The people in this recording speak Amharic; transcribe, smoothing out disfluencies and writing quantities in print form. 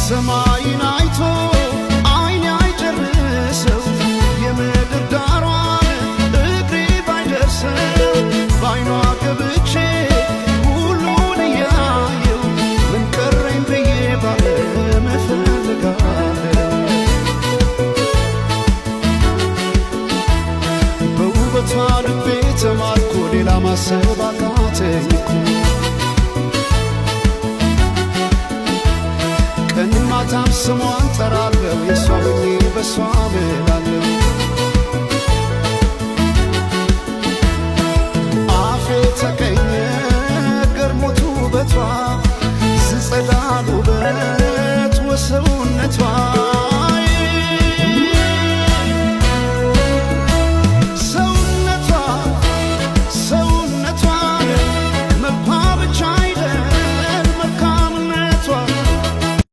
ሰማይን አይቶ አይኔ አይጨርሰው የምድር ዳሯን እግሬ ባይደርሰው ባይኗ ገብቼ ሁሉን እያየው ምን ቀረኝ ብዬ ባለም እፈልጋለሁ። በውበቷ ልቤ ተማርኮ ሌላ ማሰብ አቃተኝ እኮ ቀንም ማታም ስሟን ጠራለሁ የሷ ሆኜ በሷ እምላለሁ። አፌ ተቀኘ ገርሞት ውበቷ ዝጸዳል ውበት ወሰውነቷ